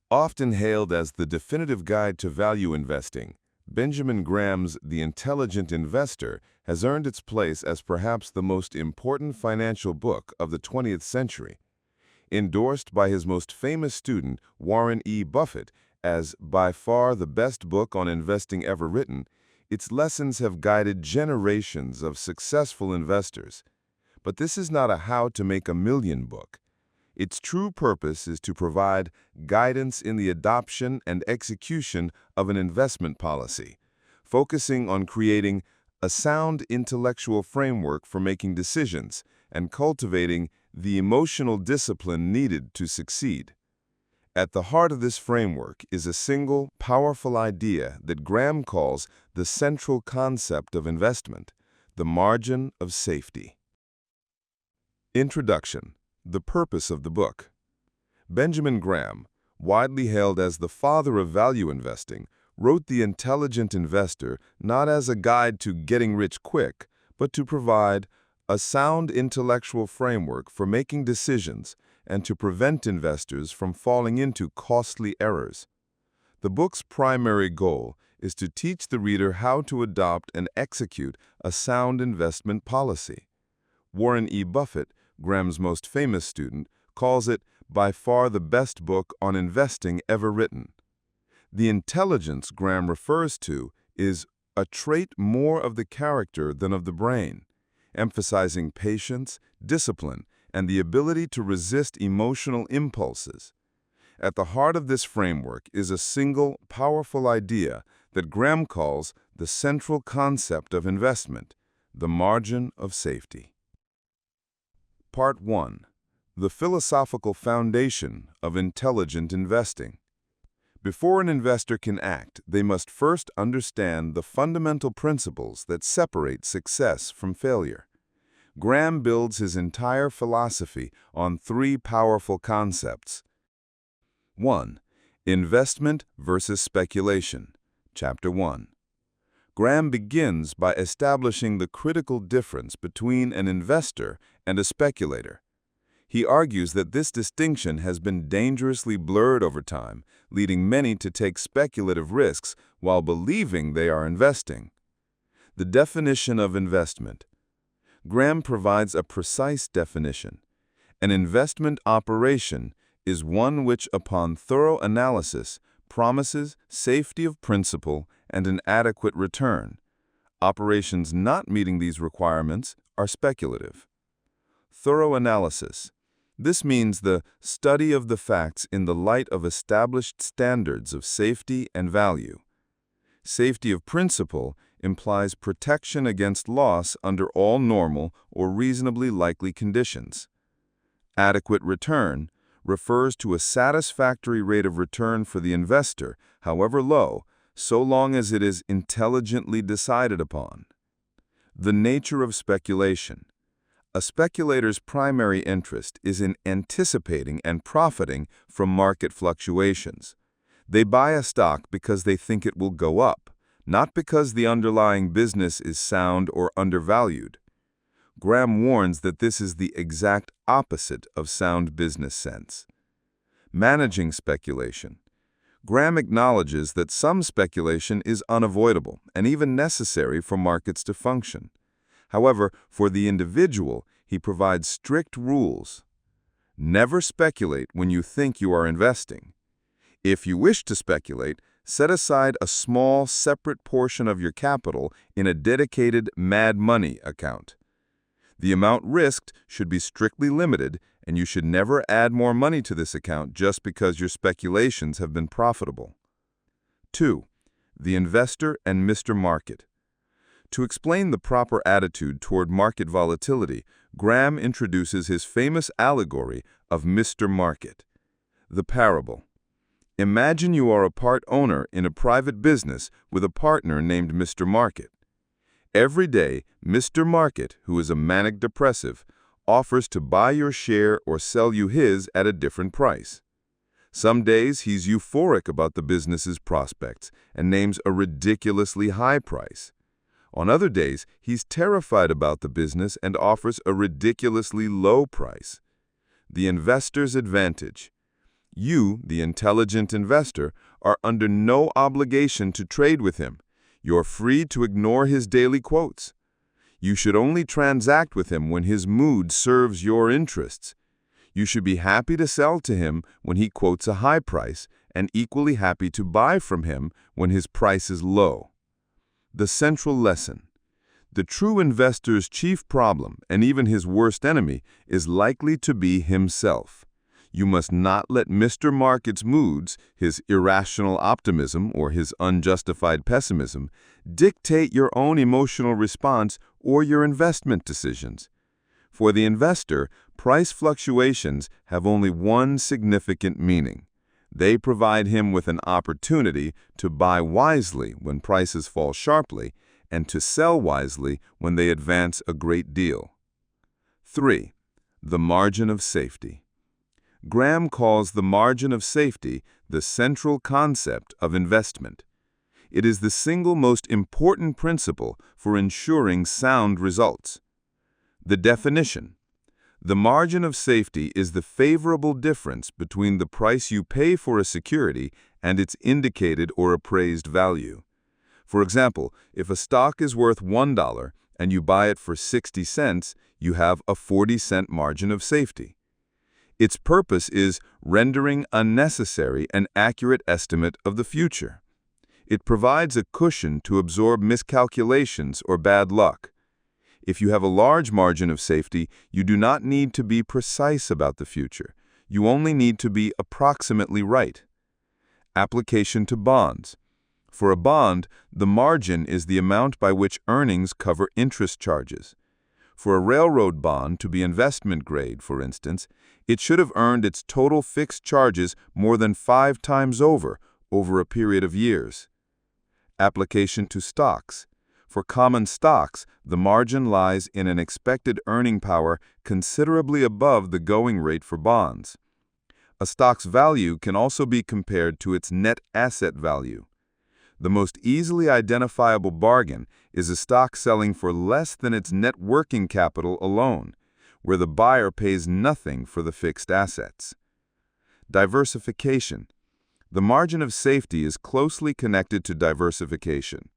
Often hailed as the definitive guide to value investing, Benjamin Graham's The Intelligent Investor has earned its place as perhaps the most important financial book of the 20th century. Endorsed by his most famous student, Warren Buffett, as by far the best book on investing ever written, its lessons have guided generations of successful investors. But this is not a how-to-make-a-million book. Its true purpose is to provide guidance in the adoption and execution of an investment policy, focusing on creating a sound intellectual framework for making decisions and cultivating the emotional discipline needed to succeed. At the heart of this framework is a single, powerful idea that Graham calls the central concept of investment, the margin of safety. Introduction. The purpose of the book. Benjamin Graham, widely hailed as the father of value investing, wrote The Intelligent Investor not as a guide to getting rich quick, but to provide a sound intellectual framework for making decisions and to prevent investors from falling into costly errors. The book's primary goal is to teach the reader how to adopt and execute a sound investment policy. Warren Buffett, Graham's most famous student, calls it by far the best book on investing ever written. The intelligence Graham refers to is a trait more of the character than of the brain, emphasizing patience, discipline, and the ability to resist emotional impulses. At the heart of this framework is a single, powerful idea that Graham calls the central concept of investment, the margin of safety. Part 1. The philosophical foundation of intelligent investing. Before an investor can act, they must first understand the fundamental principles that separate success from failure. Graham builds his entire philosophy on three powerful concepts. 1. Investment versus speculation. Chapter 1. Graham begins by establishing the critical difference between an investor and a speculator. He argues that this distinction has been dangerously blurred over time, leading many to take speculative risks while believing they are investing. The definition of investment. Graham provides a precise definition. An investment operation is one which, upon thorough analysis, promises safety of principal and an adequate return. Operations not meeting these requirements are speculative. Thorough analysis. This means the study of the facts in the light of established standards of safety and value. Safety of principal implies protection against loss under all normal or reasonably likely conditions. Adequate return refers to a satisfactory rate of return for the investor, however low, so long as it is intelligently decided upon. The nature of speculation. A speculator's primary interest is in anticipating and profiting from market fluctuations. They buy a stock because they think it will go up, not because the underlying business is sound or undervalued. Graham warns that this is the exact opposite of sound business sense. Managing speculation. Graham acknowledges that some speculation is unavoidable and even necessary for markets to function. However, for the individual, he provides strict rules. Never speculate when you think you are investing. If you wish to speculate, set aside a small, separate portion of your capital in a dedicated mad money account. The amount risked should be strictly limited, and you should never add more money to this account just because your speculations have been profitable. 2. The investor and Mr. Market. To explain the proper attitude toward market volatility, Graham introduces his famous allegory of Mr. Market. The parable. Imagine you are a part owner in a private business with a partner named Mr. Market. Every day, Mr. Market, who is a manic depressive, offers to buy your share or sell you his at a different price. Some days he's euphoric about the business's prospects and names a ridiculously high price. On other days, he's terrified about the business and offers a ridiculously low price. The investor's advantage. You, the intelligent investor, are under no obligation to trade with him. You're free to ignore his daily quotes. You should only transact with him when his mood serves your interests. You should be happy to sell to him when he quotes a high price and equally happy to buy from him when his price is low. The central lesson: the true investor's chief problem, and even his worst enemy, is likely to be himself. You must not let Mr. Market's moods, his irrational optimism or his unjustified pessimism, dictate your own emotional response or your investment decisions. For the investor, price fluctuations have only one significant meaning. They provide him with an opportunity to buy wisely when prices fall sharply and to sell wisely when they advance a great deal. 3. The margin of safety. Graham calls the margin of safety the central concept of investment. It is the single most important principle for ensuring sound results. The definition: the margin of safety is the favorable difference between the price you pay for a security and its indicated or appraised value. For example, if a stock is worth $1 and you buy it for 60 cents, you have a 40-cent margin of safety. Its purpose is rendering a necessary and accurate estimate of the future. It provides a cushion to absorb miscalculations or bad luck. If you have a large margin of safety, you do not need to be precise about the future. You only need to be approximately right. Application to bonds. For a bond, the margin is the amount by which earnings cover interest charges. For a railroad bond to be investment grade, for instance, it should have earned its total fixed charges more than 5 times over a period of years. Application to stocks. For common stocks, the margin lies in an expected earning power considerably above the going rate for bonds. A stock's value can also be compared to its net asset value. The most easily identifiable bargain is a stock selling for less than its net working capital alone, where the buyer pays nothing for the fixed assets. Diversification. The margin of safety is closely connected to diversification.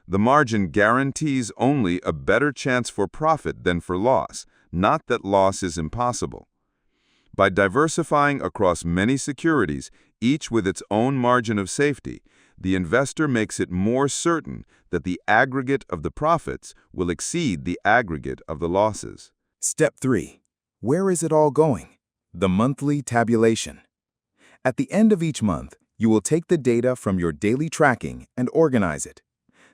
The margin guarantees only a better chance for profit than for loss, not that loss is impossible. By diversifying across many securities, each with its own margin of safety, the investor makes it more certain that the aggregate of the profits will exceed the aggregate of the losses. Step 3. Where is it all going? The monthly tabulation. At the end of each month, you will take the data from your daily tracking and organize it.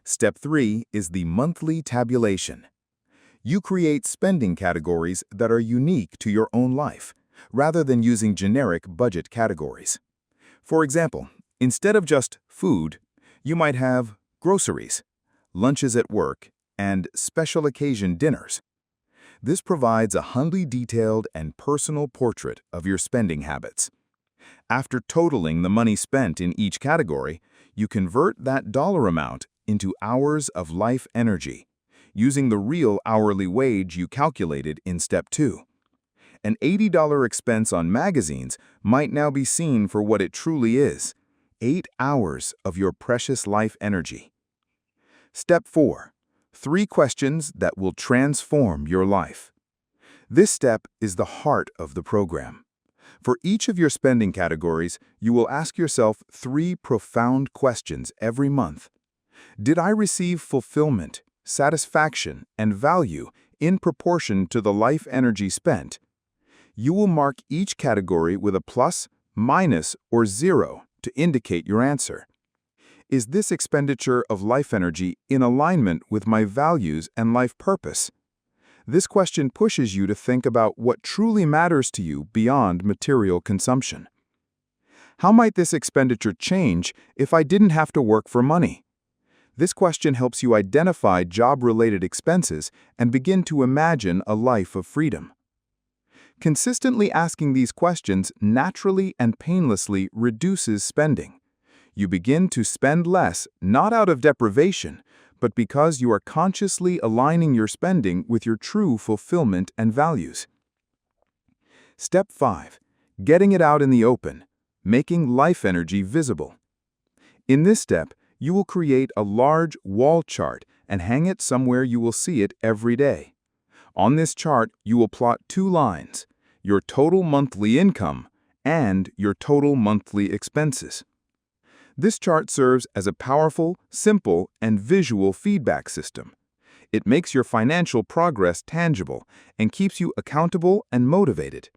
Step 3 is the monthly tabulation. You create spending categories that are unique to your own life, rather than using generic budget categories. For example, instead of just food, you might have groceries, lunches at work, and special occasion dinners. This provides a humbly detailed and personal portrait of your spending habits. After totaling the money spent in each category, you convert that dollar amount into hours of life energy, using the real hourly wage you calculated in Step 2. An $80 expense on magazines might now be seen for what it truly is: 8 hours of your precious life energy. Step 4. 3 questions that will transform your life. This step is the heart of the program. For each of your spending categories, you will ask yourself 3 profound questions every month. Did I receive fulfillment, satisfaction, and value in proportion to the life energy spent? You will mark each category with a plus, minus, or 0 to indicate your answer. Is this expenditure of life energy in alignment with my values and life purpose? This question pushes you to think about what truly matters to you beyond material consumption. How might this expenditure change if I didn't have to work for money? This question helps you identify job-related expenses and begin to imagine a life of freedom. Consistently asking these questions naturally and painlessly reduces spending. You begin to spend less, not out of deprivation, but because you are consciously aligning your spending with your true fulfillment and values. Step 5. Getting it out in the open. making life energy visible. In this step, you will create a large wall chart and hang it somewhere you will see it every day. On this chart, you will plot two lines, your total monthly income and your total monthly expenses. This chart serves as a powerful, simple, and visual feedback system. It makes your financial progress tangible and keeps you accountable and motivated.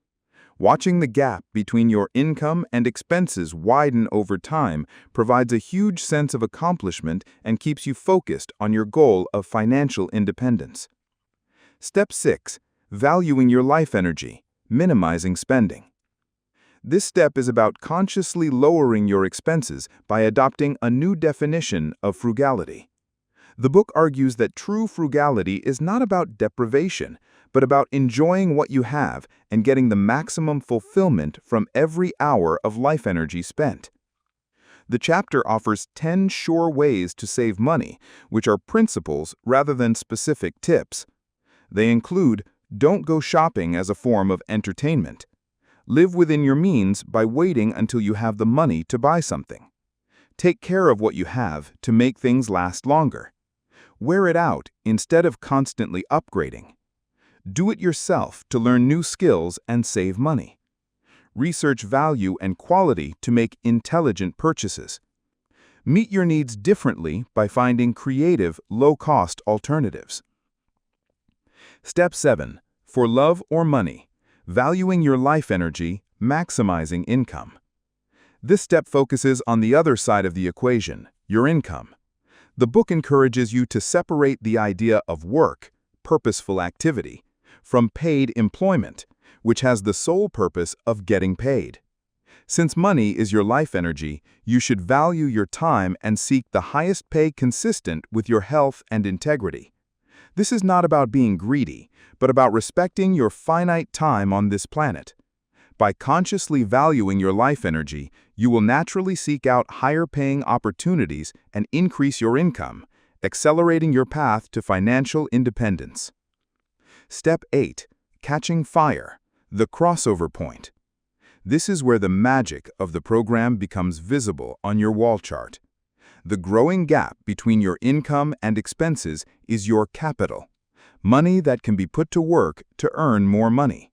Watching the gap between your income and expenses widen over time provides a huge sense of accomplishment and keeps you focused on your goal of financial independence. Step 6. Valuing your life energy, minimizing spending. This step is about consciously lowering your expenses by adopting a new definition of frugality. The book argues that true frugality is not about deprivation, but about enjoying what you have and getting the maximum fulfillment from every hour of life energy spent. The chapter offers 10 sure ways to save money, which are principles rather than specific tips. They include, don't go shopping as a form of entertainment. Live within your means by waiting until you have the money to buy something. Take care of what you have to make things last longer. Wear it out instead of constantly upgrading. Do it yourself to learn new skills and save money. Research value and quality to make intelligent purchases. Meet your needs differently by finding creative, low-cost alternatives. Step 7. For love or money, valuing your life energy, maximizing income. This step focuses on the other side of the equation, your income. The book encourages you to separate the idea of work, purposeful activity, from paid employment, which has the sole purpose of getting paid. Since money is your life energy, you should value your time and seek the highest pay consistent with your health and integrity. This is not about being greedy, but about respecting your finite time on this planet. By consciously valuing your life energy, you will naturally seek out higher-paying opportunities and increase your income, accelerating your path to financial independence. Step 8. Catching fire, the crossover point. This is where the magic of the program becomes visible on your wall chart. The growing gap between your income and expenses is your capital, money that can be put to work to earn more money.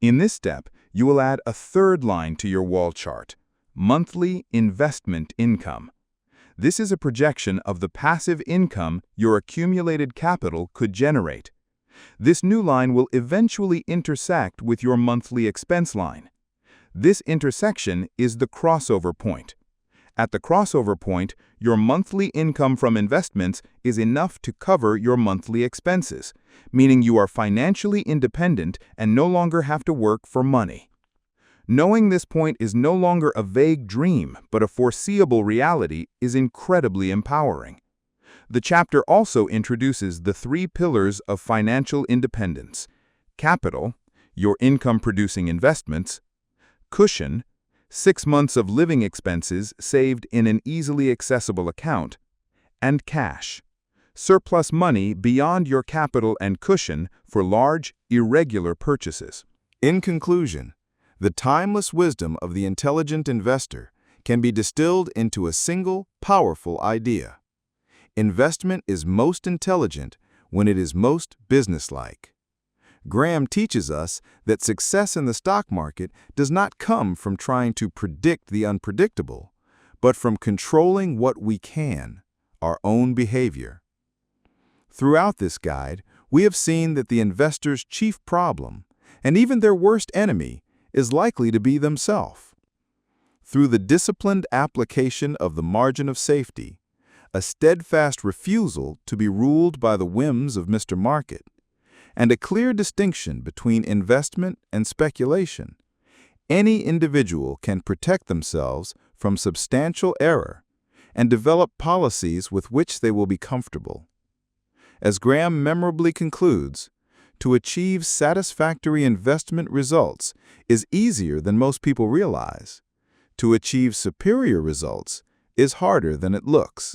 In this step, you will add a third line to your wall chart, monthly investment income. This is a projection of the passive income your accumulated capital could generate. This new line will eventually intersect with your monthly expense line. This intersection is the crossover point. At the crossover point, your monthly income from investments is enough to cover your monthly expenses, meaning you are financially independent and no longer have to work for money. Knowing this point is no longer a vague dream, but a foreseeable reality is incredibly empowering. The chapter also introduces the 3 pillars of financial independence: capital, your income-producing investments; cushion, 6 months of living expenses saved in an easily accessible account; and cash, surplus money beyond your capital and cushion for large, irregular purchases. In conclusion, the timeless wisdom of the intelligent investor can be distilled into a single, powerful idea. Investment is most intelligent when it is most businesslike. Graham teaches us that success in the stock market does not come from trying to predict the unpredictable, but from controlling what we can, our own behavior. Throughout this guide, we have seen that the investor's chief problem, and even their worst enemy, is likely to be themselves. Through the disciplined application of the margin of safety, a steadfast refusal to be ruled by the whims of Mr. Market, and a clear distinction between investment and speculation, any individual can protect themselves from substantial error and develop policies with which they will be comfortable. As Graham memorably concludes, to achieve satisfactory investment results is easier than most people realize. To achieve superior results is harder than it looks.